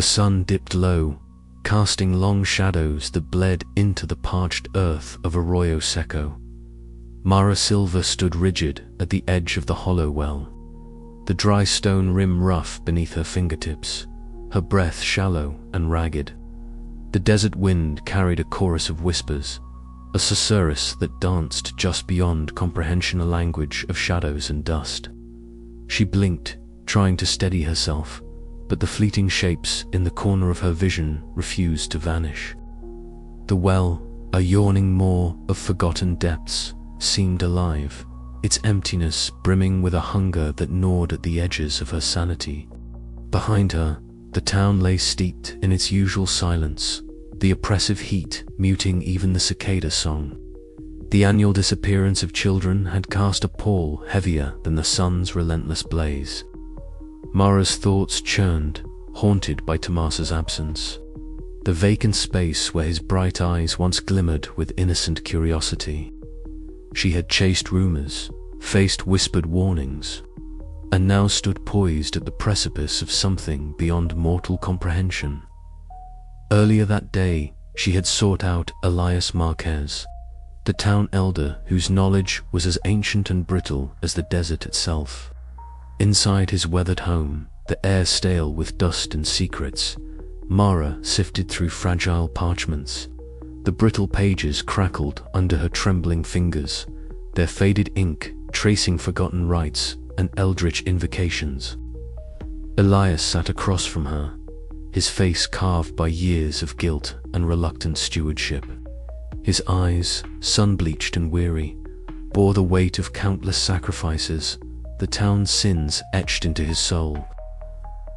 The sun dipped low, casting long shadows that bled into the parched earth of Arroyo Seco. Mara Silva stood rigid at the edge of the hollow well, the dry stone rim rough beneath her fingertips, her breath shallow and ragged. The desert wind carried a chorus of whispers, a susurrus that danced just beyond comprehension, a language of shadows and dust. She blinked, trying to steady herself, but the fleeting shapes in the corner of her vision refused to vanish. The well, a yawning maw of forgotten depths, seemed alive, its emptiness brimming with a hunger that gnawed at the edges of her sanity. Behind her, the town lay steeped in its usual silence, the oppressive heat muting even the cicada song. The annual disappearance of children had cast a pall heavier than the sun's relentless blaze. Mara's thoughts churned, haunted by Tomas's absence, the vacant space where his bright eyes once glimmered with innocent curiosity. She had chased rumors, faced whispered warnings, and now stood poised at the precipice of something beyond mortal comprehension. Earlier that day, she had sought out Elias Marquez, the town elder whose knowledge was as ancient and brittle as the desert itself. Inside his weathered home, the air stale with dust and secrets, Mara sifted through fragile parchments. The brittle pages crackled under her trembling fingers, their faded ink tracing forgotten rites and eldritch invocations. Elias sat across from her, his face carved by years of guilt and reluctant stewardship. His eyes, sun-bleached and weary, bore the weight of countless sacrifices, the town's sins etched into his soul.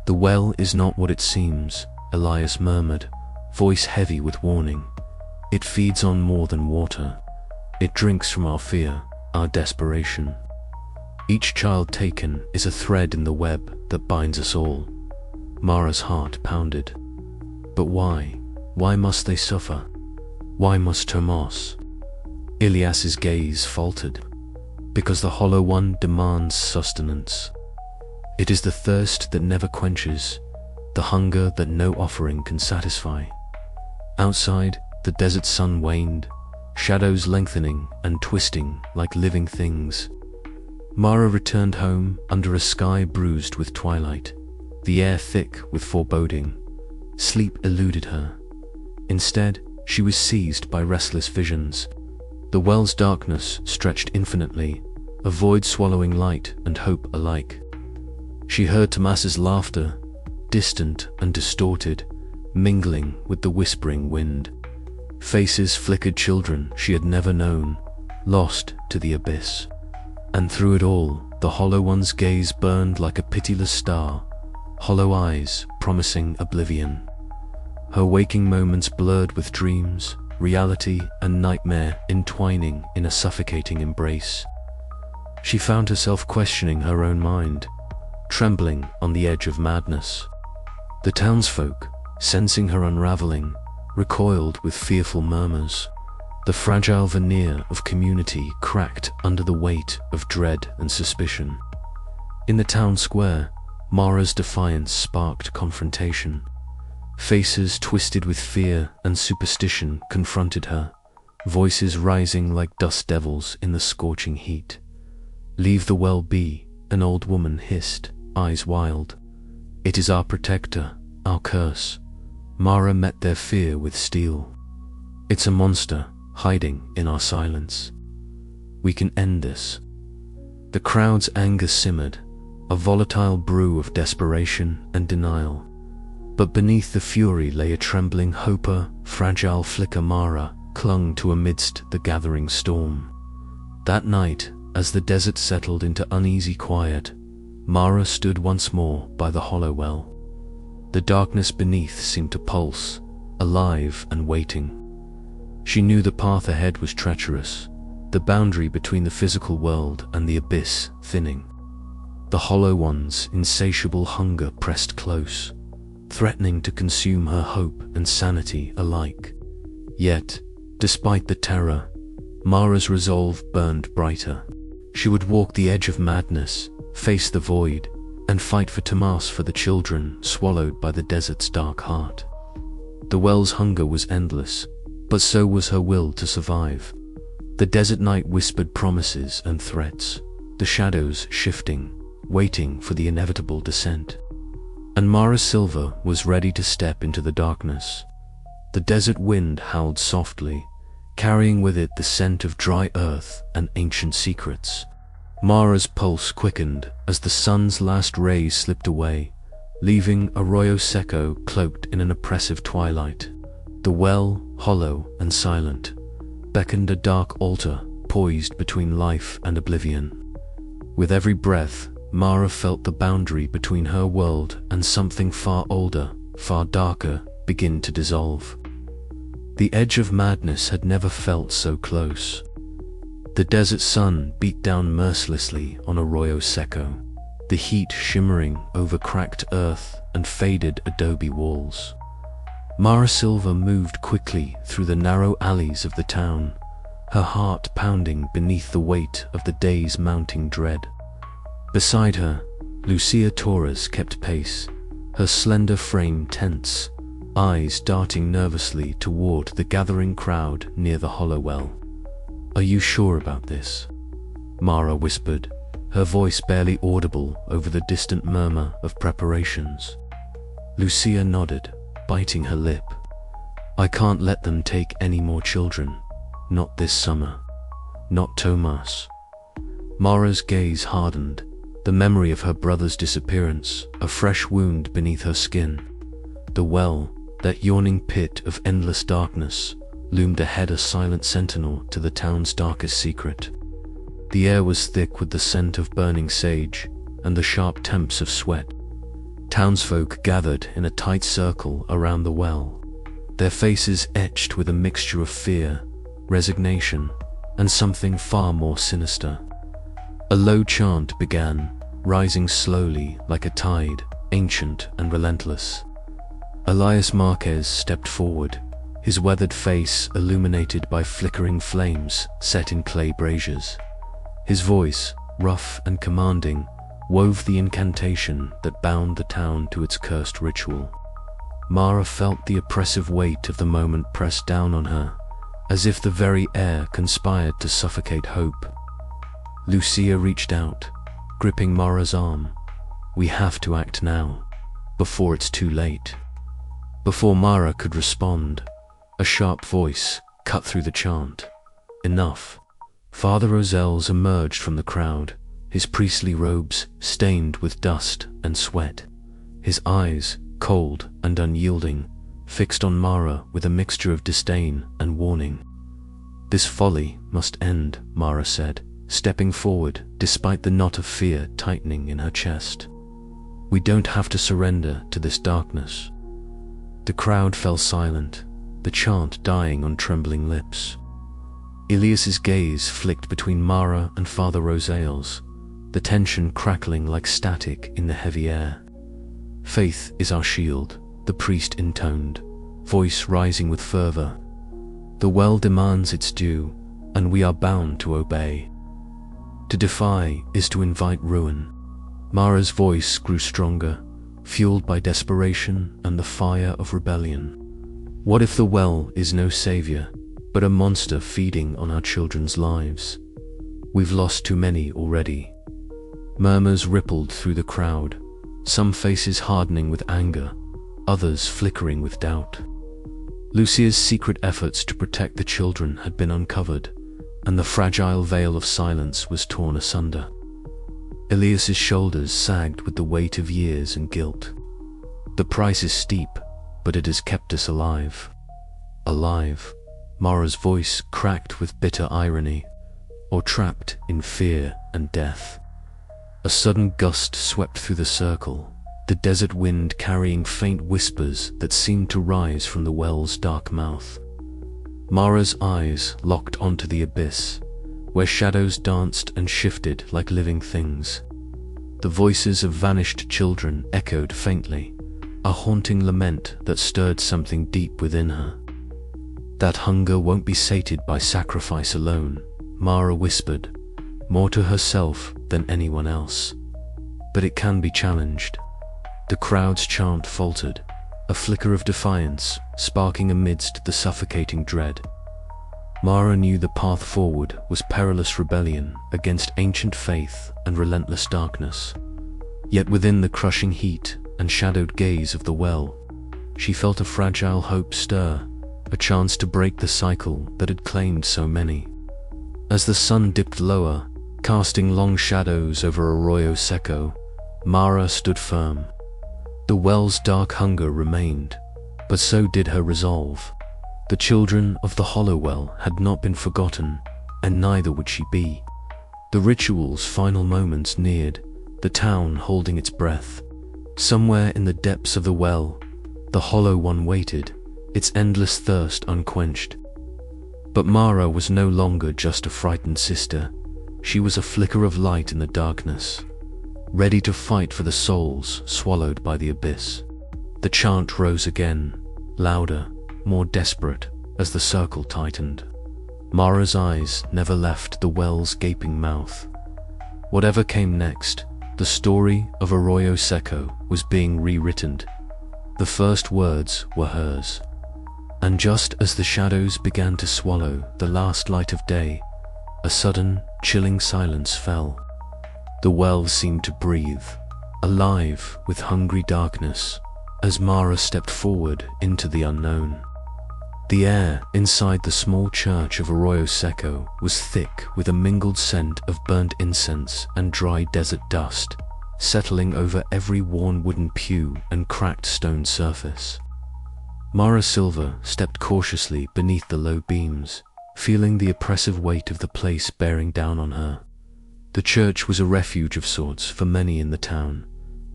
"The well is not what it seems," Elias murmured, voice heavy with warning. "It feeds on more than water. It drinks from our fear, our desperation. Each child taken is a thread in the web that binds us all." Mara's heart pounded. But why? Why must they suffer? Why must Tomas? Elias's gaze faltered. Because the Hollow One demands sustenance. It is the thirst that never quenches, the hunger that no offering can satisfy. Outside, the desert sun waned, shadows lengthening and twisting like living things. Mara returned home under a sky bruised with twilight, the air thick with foreboding. Sleep eluded her. Instead, she was seized by restless visions. The well's darkness stretched infinitely, a void swallowing light and hope alike. She heard Tomas's laughter, distant and distorted, mingling with the whispering wind. Faces flickered children she had never known, lost to the abyss. And through it all, the Hollow One's gaze burned like a pitiless star, hollow eyes promising oblivion. Her waking moments blurred with dreams, reality and nightmare entwining in a suffocating embrace. She found herself questioning her own mind, trembling on the edge of madness. The townsfolk, sensing her unraveling, recoiled with fearful murmurs. The fragile veneer of community cracked under the weight of dread and suspicion. In the town square, Mara's defiance sparked confrontation. Faces twisted with fear and superstition confronted her, voices rising like dust devils in the scorching heat. "Leave the well be," an old woman hissed, eyes wild. "It is our protector, our curse." Mara met their fear with steel. "It's a monster, hiding in our silence. We can end this." The crowd's anger simmered, a volatile brew of desperation and denial. But beneath the fury lay a trembling hope, a fragile flicker Mara clung to amidst the gathering storm. That night, as the desert settled into uneasy quiet, Mara stood once more by the hollow well. The darkness beneath seemed to pulse, alive and waiting. She knew the path ahead was treacherous, the boundary between the physical world and the abyss thinning. The Hollow One's insatiable hunger pressed close, threatening to consume her hope and sanity alike. Yet, despite the terror, Mara's resolve burned brighter. She would walk the edge of madness, face the void, and fight for Tamas for the children swallowed by the desert's dark heart. The well's hunger was endless, but so was her will to survive. The desert night whispered promises and threats, the shadows shifting, waiting for the inevitable descent. And Mara Silva was ready to step into the darkness. The desert wind howled softly, carrying with it the scent of dry earth and ancient secrets. Mara's pulse quickened as the sun's last rays slipped away, leaving Arroyo Seco cloaked in an oppressive twilight. The well, hollow and silent, beckoned a dark altar poised between life and oblivion. With every breath, Mara felt the boundary between her world and something far older, far darker, begin to dissolve. The edge of madness had never felt so close. The desert sun beat down mercilessly on Arroyo Seco, the heat shimmering over cracked earth and faded adobe walls. Mara Silva moved quickly through the narrow alleys of the town, her heart pounding beneath the weight of the day's mounting dread. Beside her, Lucia Torres kept pace, her slender frame tense, eyes darting nervously toward the gathering crowd near the hollow well. "Are you sure about this?" Mara whispered, her voice barely audible over the distant murmur of preparations. Lucia nodded, biting her lip. "I can't let them take any more children. Not this summer. Not Tomas." Mara's gaze hardened, the memory of her brother's disappearance, a fresh wound beneath her skin. The well, that yawning pit of endless darkness, loomed ahead, a silent sentinel to the town's darkest secret. The air was thick with the scent of burning sage and the sharp temps of sweat. Townsfolk gathered in a tight circle around the well, their faces etched with a mixture of fear, resignation, and something far more sinister. A low chant began, rising slowly like a tide, ancient and relentless. Elias Marquez stepped forward, his weathered face illuminated by flickering flames set in clay braziers. His voice, rough and commanding, wove the incantation that bound the town to its cursed ritual. Mara felt the oppressive weight of the moment press down on her, as if the very air conspired to suffocate hope. Lucia reached out, gripping Mara's arm. "We have to act now, before it's too late." Before Mara could respond, a sharp voice cut through the chant. "Enough." Father Rosales emerged from the crowd, his priestly robes stained with dust and sweat. His eyes, cold and unyielding, fixed on Mara with a mixture of disdain and warning. "This folly must end," Mara said, stepping forward despite the knot of fear tightening in her chest. "We don't have to surrender to this darkness." The crowd fell silent, the chant dying on trembling lips. Elias's gaze flicked between Mara and Father Rosales, the tension crackling like static in the heavy air. "Faith is our shield," the priest intoned, voice rising with fervor. "The well demands its due, and we are bound to obey. To defy is to invite ruin." Mara's voice grew stronger, fueled by desperation and the fire of rebellion. "What if the well is no savior, but a monster feeding on our children's lives? We've lost too many already." Murmurs rippled through the crowd, some faces hardening with anger, others flickering with doubt. Lucia's secret efforts to protect the children had been uncovered, and the fragile veil of silence was torn asunder. Elias's shoulders sagged with the weight of years and guilt. "The price is steep, but it has kept us alive." Alive, Mara's voice cracked with bitter irony, or trapped in fear and death. A sudden gust swept through the circle, the desert wind carrying faint whispers that seemed to rise from the well's dark mouth. Mara's eyes locked onto the abyss, where shadows danced and shifted like living things. The voices of vanished children echoed faintly, a haunting lament that stirred something deep within her. "That hunger won't be sated by sacrifice alone," Mara whispered, more to herself than anyone else. but it can be challenged. The crowd's chant faltered, a flicker of defiance sparking amidst the suffocating dread. Mara knew the path forward was perilous rebellion against ancient faith and relentless darkness. Yet within the crushing heat and shadowed gaze of the well, she felt a fragile hope stir, a chance to break the cycle that had claimed so many. As the sun dipped lower, casting long shadows over Arroyo Seco, Mara stood firm. The well's dark hunger remained, but so did her resolve. The children of the Hollow Well had not been forgotten, and neither would she be. The ritual's final moments neared, the town holding its breath. Somewhere in the depths of the well, the Hollow One waited, its endless thirst unquenched. But Mara was no longer just a frightened sister. She was a flicker of light in the darkness, ready to fight for the souls swallowed by the abyss. The chant rose again, louder, more desperate, as the circle tightened. Mara's eyes never left the well's gaping mouth. Whatever came next, the story of Arroyo Seco was being rewritten. The first words were hers. And just as the shadows began to swallow the last light of day, a sudden, chilling silence fell. The well seemed to breathe, alive with hungry darkness, as Mara stepped forward into the unknown. The air inside the small church of Arroyo Seco was thick with a mingled scent of burnt incense and dry desert dust, settling over every worn wooden pew and cracked stone surface. Mara Silva stepped cautiously beneath the low beams, feeling the oppressive weight of the place bearing down on her. The church was a refuge of sorts for many in the town,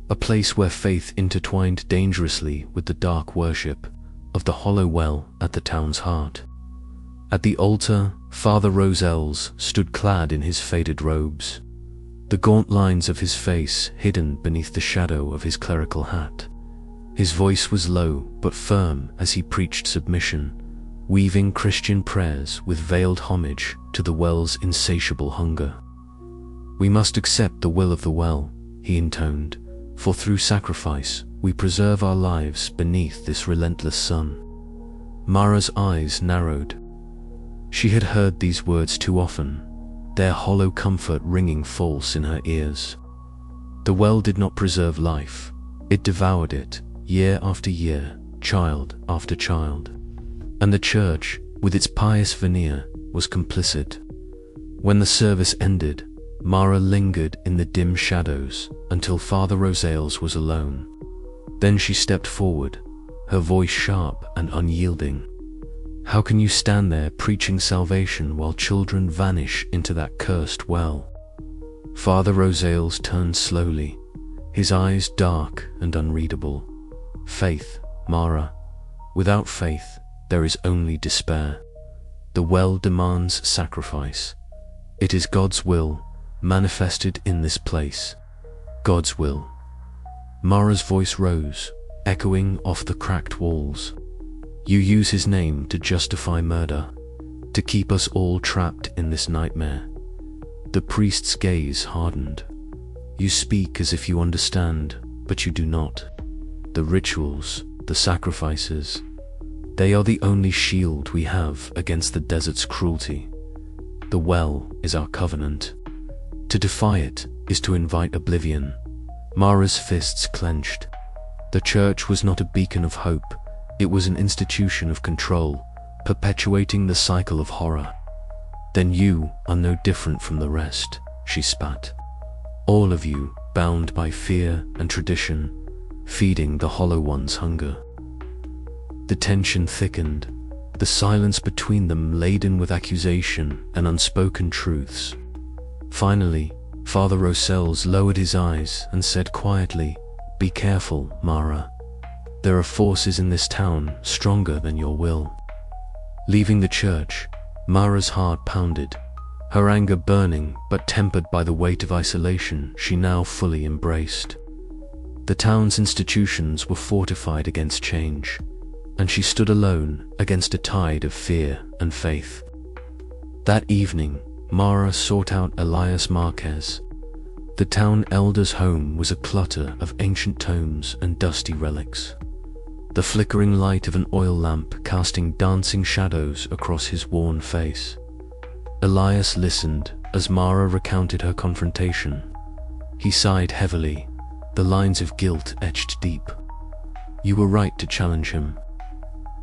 a place where faith intertwined dangerously with the dark worship of the Hollow Well at the town's heart. At the altar, Father Roselles stood clad in his faded robes, the gaunt lines of his face hidden beneath the shadow of his clerical hat. His voice was low but firm as he preached submission, weaving Christian prayers with veiled homage to the well's insatiable hunger. "We must accept the will of the well," he intoned, "for through sacrifice we preserve our lives beneath this relentless sun." Mara's eyes narrowed. She had heard these words too often, their hollow comfort ringing false in her ears. The well did not preserve life, it devoured it, year after year, child after child. And the church, with its pious veneer, was complicit. When the service ended, Mara lingered in the dim shadows until Father Rosales was alone. Then she stepped forward, her voice sharp and unyielding. "How can you stand there preaching salvation while children vanish into that cursed well?" Father Rosales turned slowly, his eyes dark and unreadable. "Faith, Mara. Without faith, there is only despair. The well demands sacrifice. It is God's will, manifested in this place. God's will." Mara's voice rose, echoing off the cracked walls. "You use his name to justify murder, to keep us all trapped in this nightmare." The priest's gaze hardened. "You speak as if you understand, but you do not. The rituals, the sacrifices, they are the only shield we have against the desert's cruelty. The well is our covenant. To defy it is to invite oblivion." Mara's fists clenched. The church was not a beacon of hope, it was an institution of control, perpetuating the cycle of horror. "Then you are no different from the rest," she spat. "All of you, bound by fear and tradition, feeding the Hollow One's hunger." The tension thickened, the silence between them laden with accusation and unspoken truths. Finally, Father Roselles lowered his eyes and said quietly, "Be careful, Mara. There are forces in this town stronger than your will." Leaving the church, Mara's heart pounded, her anger burning but tempered by the weight of isolation she now fully embraced. The town's institutions were fortified against change, and she stood alone against a tide of fear and faith. That evening, Mara sought out Elias Marquez. The town elder's home was a clutter of ancient tomes and dusty relics, the flickering light of an oil lamp casting dancing shadows across his worn face. Elias listened as Mara recounted her confrontation. He sighed heavily, the lines of guilt etched deep. "You were right to challenge him.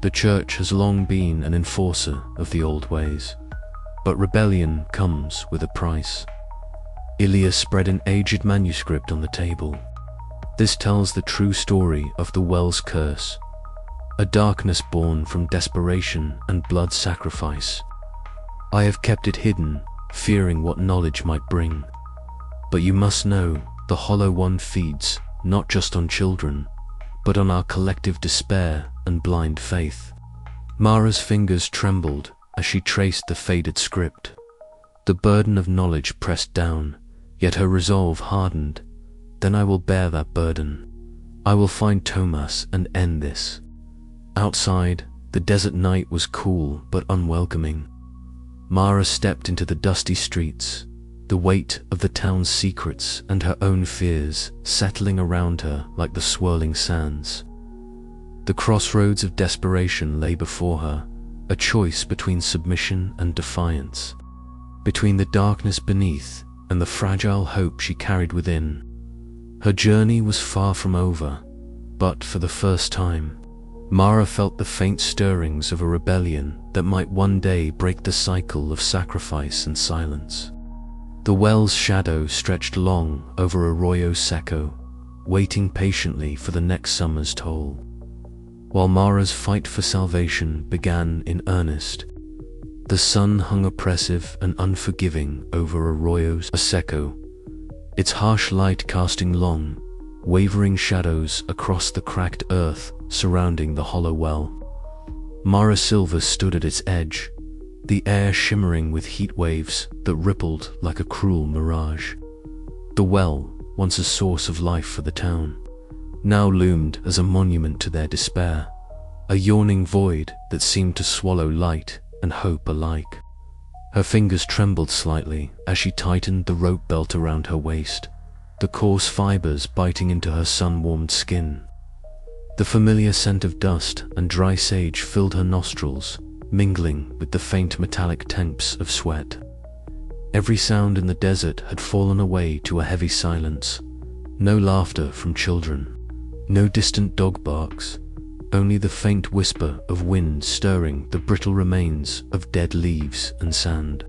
The church has long been an enforcer of the old ways, but rebellion comes with a price." Elias spread an aged manuscript on the table. "This tells the true story of the Well's curse, a darkness born from desperation and blood sacrifice. I have kept it hidden, fearing what knowledge might bring. But you must know, the Hollow One feeds not just on children, but on our collective despair and blind faith." Mara's fingers trembled as she traced the faded script. The burden of knowledge pressed down, yet her resolve hardened. "Then I will bear that burden. I will find Thomas and end this." Outside, the desert night was cool but unwelcoming. Mara stepped into the dusty streets, the weight of the town's secrets and her own fears settling around her like the swirling sands. The crossroads of desperation lay before her, a choice between submission and defiance, between the darkness beneath and the fragile hope she carried within. Her journey was far from over, but for the first time, Mara felt the faint stirrings of a rebellion that might one day break the cycle of sacrifice and silence. The well's shadow stretched long over Arroyo Seco, waiting patiently for the next summer's toll. While Mara's fight for salvation began in earnest, the sun hung oppressive and unforgiving over Arroyo Seco, its harsh light casting long, wavering shadows across the cracked earth surrounding the hollow well. Mara Silva stood at its edge, the air shimmering with heat waves that rippled like a cruel mirage. The well, once a source of life for the town, now loomed as a monument to their despair, a yawning void that seemed to swallow light and hope alike. Her fingers trembled slightly as she tightened the rope belt around her waist, the coarse fibers biting into her sun-warmed skin. The familiar scent of dust and dry sage filled her nostrils, mingling with the faint metallic temps of sweat. Every sound in the desert had fallen away to a heavy silence. No laughter from children, no distant dog barks, only the faint whisper of wind stirring the brittle remains of dead leaves and sand.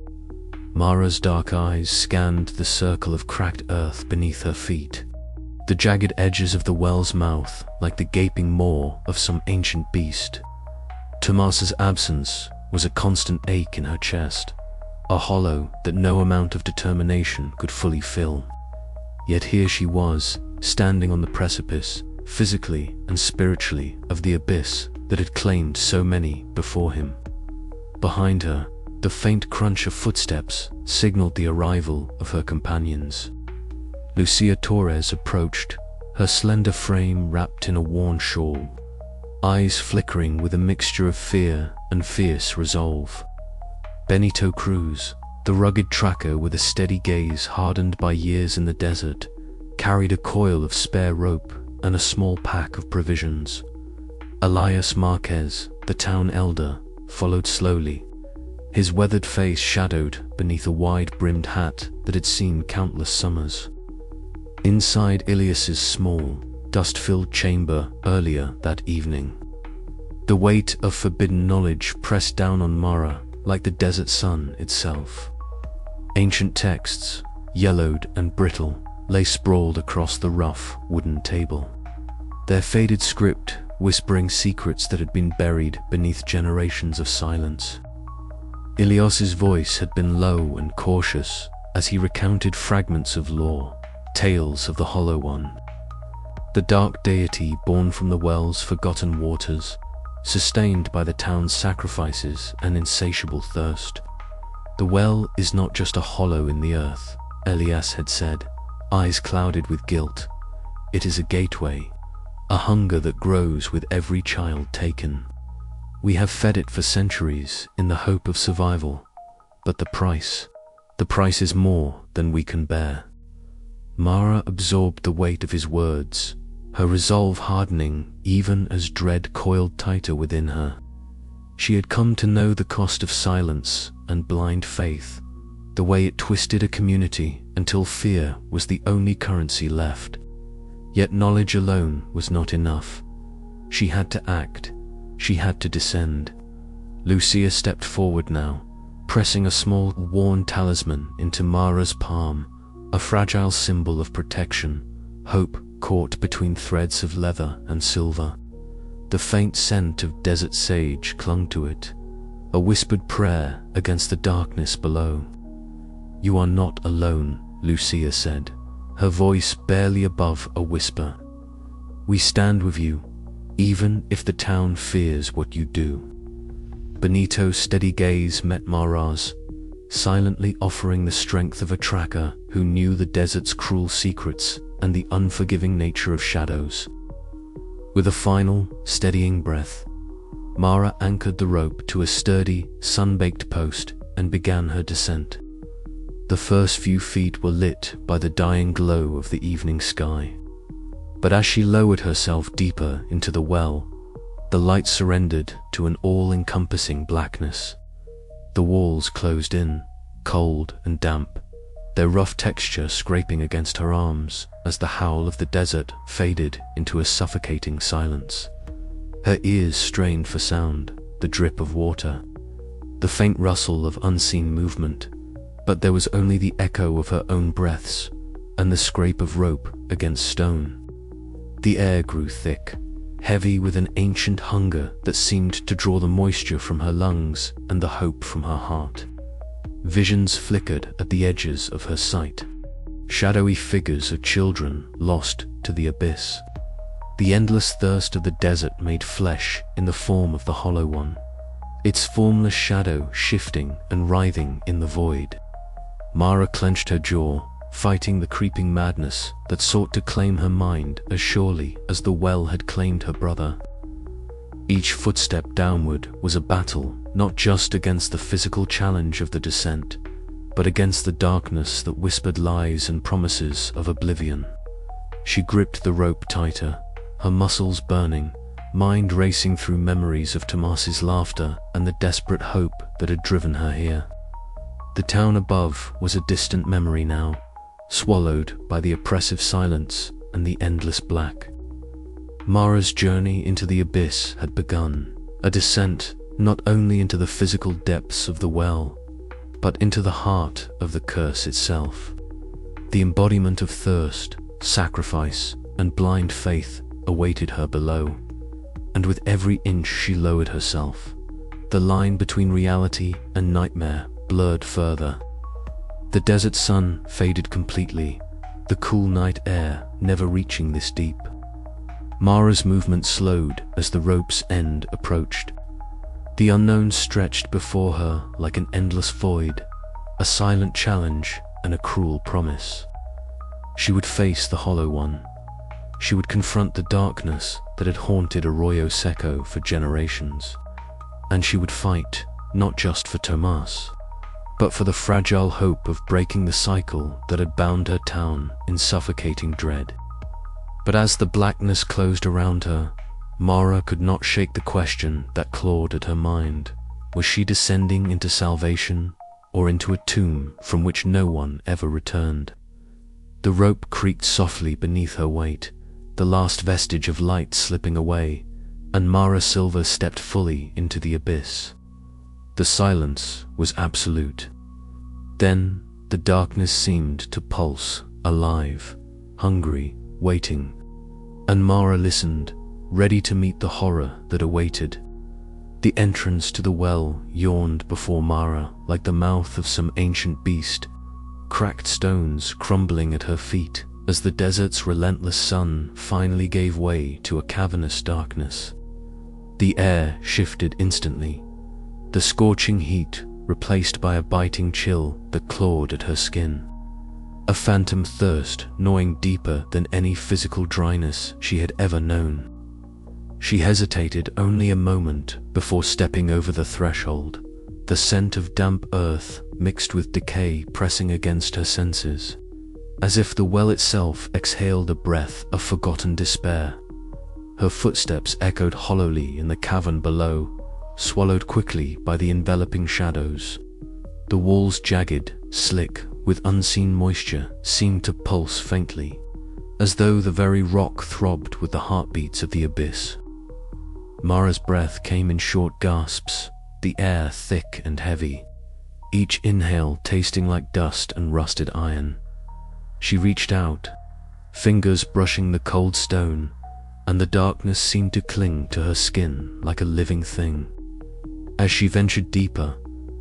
Mara's dark eyes scanned the circle of cracked earth beneath her feet, the jagged edges of the well's mouth like the gaping maw of some ancient beast. Tomas's absence was a constant ache in her chest, a hollow that no amount of determination could fully fill. Yet here she was, standing on the precipice, physically and spiritually, of the abyss that had claimed so many before him. Behind her, the faint crunch of footsteps signaled the arrival of her companions. Lucia Torres approached, her slender frame wrapped in a worn shawl, eyes flickering with a mixture of fear and fierce resolve. Benito Cruz, the rugged tracker with a steady gaze hardened by years in the desert, carried a coil of spare rope and a small pack of provisions. Elias Marquez, the town elder, followed slowly, his weathered face shadowed beneath a wide-brimmed hat that had seen countless summers. Inside Elias's small, dust-filled chamber earlier that evening, the weight of forbidden knowledge pressed down on Mara like the desert sun itself. Ancient texts, yellowed and brittle, lay sprawled across the rough wooden table, their faded script whispering secrets that had been buried beneath generations of silence. Elias's voice had been low and cautious as he recounted fragments of lore, tales of the Hollow One, the dark deity born from the well's forgotten waters, sustained by the town's sacrifices and insatiable thirst. "The well is not just a hollow in the earth," Elias had said, eyes clouded with guilt. "It is a gateway, a hunger that grows with every child taken. We have fed it for centuries in the hope of survival, but the price is more than we can bear." Mara absorbed the weight of his words, her resolve hardening even as dread coiled tighter within her. She had come to know the cost of silence and blind faith, the way it twisted a community until fear was the only currency left. Yet knowledge alone was not enough. She had to act. She had to descend. Lucia stepped forward now, pressing a small, worn talisman into Mara's palm, a fragile symbol of protection, hope caught between threads of leather and silver. The faint scent of desert sage clung to it, a whispered prayer against the darkness below. "You are not alone," Lucia said, her voice barely above a whisper. "We stand with you, even if the town fears what you do." Benito's steady gaze met Mara's, silently offering the strength of a tracker who knew the desert's cruel secrets and the unforgiving nature of shadows. With a final, steadying breath, Mara anchored the rope to a sturdy, sun-baked post and began her descent. The first few feet were lit by the dying glow of the evening sky. But as she lowered herself deeper into the well, the light surrendered to an all-encompassing blackness. The walls closed in, cold and damp, their rough texture scraping against her arms as the howl of the desert faded into a suffocating silence. Her ears strained for sound, the drip of water, the faint rustle of unseen movement, but there was only the echo of her own breaths and the scrape of rope against stone. The air grew thick, heavy with an ancient hunger that seemed to draw the moisture from her lungs and the hope from her heart. Visions flickered at the edges of her sight, shadowy figures of children lost to the abyss. The endless thirst of the desert made flesh in the form of the Hollow One, its formless shadow shifting and writhing in the void. Mara clenched her jaw, fighting the creeping madness that sought to claim her mind as surely as the well had claimed her brother. Each footstep downward was a battle, not just against the physical challenge of the descent, but against the darkness that whispered lies and promises of oblivion. She gripped the rope tighter, her muscles burning, mind racing through memories of Tomas's laughter and the desperate hope that had driven her here. The town above was a distant memory now, swallowed by the oppressive silence and the endless black. Mara's journey into the abyss had begun, a descent not only into the physical depths of the well, but into the heart of the curse itself. The embodiment of thirst, sacrifice, and blind faith awaited her below, and with every inch she lowered herself, the line between reality and nightmare blurred further. The desert sun faded completely, the cool night air never reaching this deep. Mara's movement slowed as the rope's end approached. The unknown stretched before her like an endless void, a silent challenge and a cruel promise. She would face the Hollow One. She would confront the darkness that had haunted Arroyo Seco for generations. And she would fight, not just for Tomas, but for the fragile hope of breaking the cycle that had bound her town in suffocating dread. But as the blackness closed around her, Mara could not shake the question that clawed at her mind. Was she descending into salvation or into a tomb from which no one ever returned? The rope creaked softly beneath her weight, the last vestige of light slipping away, and Mara Silva stepped fully into the abyss. The silence was absolute. Then the darkness seemed to pulse, alive, hungry, waiting, and Mara listened, ready to meet the horror that awaited. The entrance to the well yawned before Mara like the mouth of some ancient beast, cracked stones crumbling at her feet as the desert's relentless sun finally gave way to a cavernous darkness. The air shifted instantly, the scorching heat replaced by a biting chill that clawed at her skin. A phantom thirst gnawing deeper than any physical dryness she had ever known. She hesitated only a moment before stepping over the threshold, the scent of damp earth mixed with decay pressing against her senses. as if the well itself exhaled a breath of forgotten despair. Her footsteps echoed hollowly in the cavern below, swallowed quickly by the enveloping shadows. The walls, jagged, slick, with unseen moisture, seemed to pulse faintly, as though the very rock throbbed with the heartbeats of the abyss. Mara's breath came in short gasps, the air thick and heavy, each inhale tasting like dust and rusted iron. She reached out, fingers brushing the cold stone, and the darkness seemed to cling to her skin like a living thing. As she ventured deeper,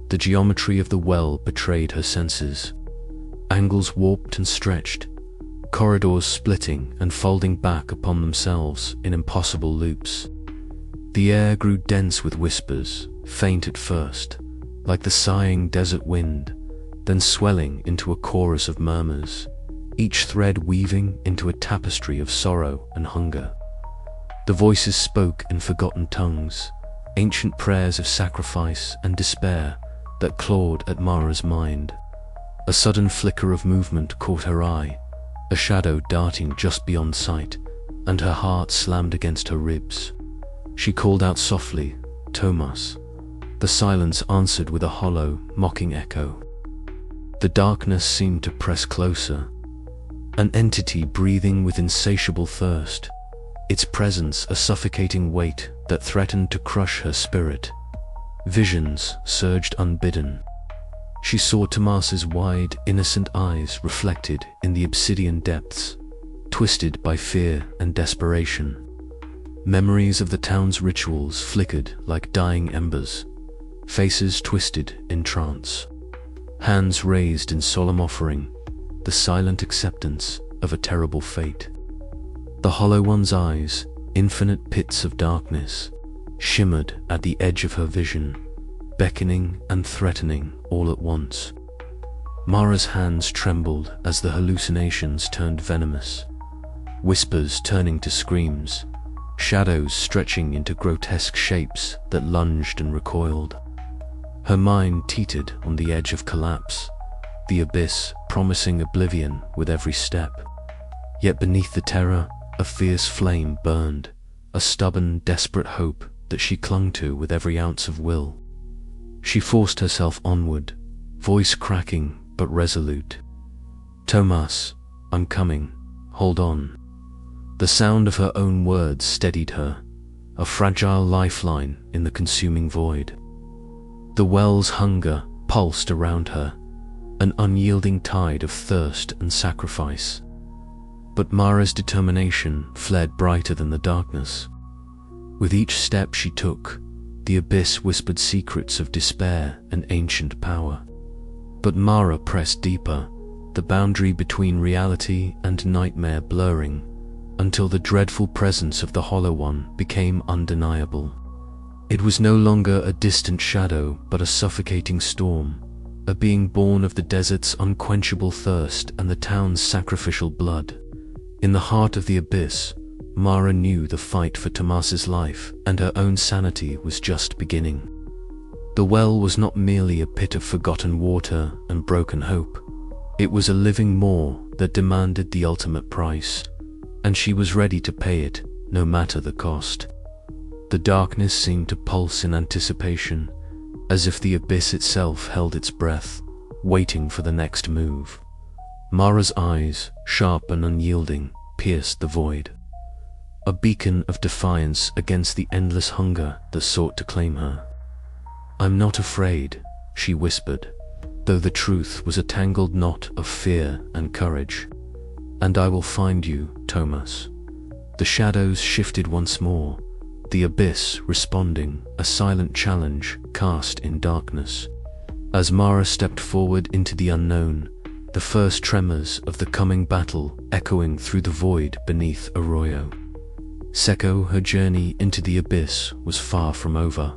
the geometry of the well betrayed her senses. Angles warped and stretched, corridors splitting and folding back upon themselves in impossible loops. The air grew dense with whispers, faint at first, like the sighing desert wind, then swelling into a chorus of murmurs, each thread weaving into a tapestry of sorrow and hunger. The voices spoke in forgotten tongues, ancient prayers of sacrifice and despair that clawed at Mara's mind. A sudden flicker of movement caught her eye, a shadow darting just beyond sight, and her heart slammed against her ribs. She called out softly, "Tomas." The silence answered with a hollow, mocking echo. The darkness seemed to press closer, an entity breathing with insatiable thirst, its presence a suffocating weight that threatened to crush her spirit. Visions surged unbidden. She saw Tomas's wide, innocent eyes reflected in the obsidian depths, twisted by fear and desperation. Memories of the town's rituals flickered like dying embers, faces twisted in trance, hands raised in solemn offering, the silent acceptance of a terrible fate. The Hollow One's eyes, infinite pits of darkness, shimmered at the edge of her vision, beckoning and threatening all at once. Mara's hands trembled as the hallucinations turned venomous, whispers turning to screams, shadows stretching into grotesque shapes that lunged and recoiled. Her mind teetered on the edge of collapse, the abyss promising oblivion with every step. Yet beneath the terror, a fierce flame burned, a stubborn, desperate hope that she clung to with every ounce of will. She forced herself onward, voice cracking but resolute. "Tomas, I'm coming. Hold on." The sound of her own words steadied her, a fragile lifeline in the consuming void. The well's hunger pulsed around her, an unyielding tide of thirst and sacrifice. But Mara's determination flared brighter than the darkness. With each step she took, the abyss whispered secrets of despair and ancient power. But Mara pressed deeper, the boundary between reality and nightmare blurring, until the dreadful presence of the Hollow One became undeniable. It was no longer a distant shadow, but a suffocating storm, a being born of the desert's unquenchable thirst and the town's sacrificial blood. In the heart of the abyss, Mara knew the fight for Tomas's life and her own sanity was just beginning. The well was not merely a pit of forgotten water and broken hope. It was a living maw that demanded the ultimate price, and she was ready to pay it, no matter the cost. The darkness seemed to pulse in anticipation, as if the abyss itself held its breath, waiting for the next move. Mara's eyes, sharp and unyielding, pierced the void, a beacon of defiance against the endless hunger that sought to claim her. "I'm not afraid," she whispered, though the truth was a tangled knot of fear and courage. "And I will find you, Tomas." The shadows shifted once more, the abyss responding, a silent challenge cast in darkness. As Mara stepped forward into the unknown, the first tremors of the coming battle echoing through the void beneath Arroyo. Seco, her journey into the abyss was far from over.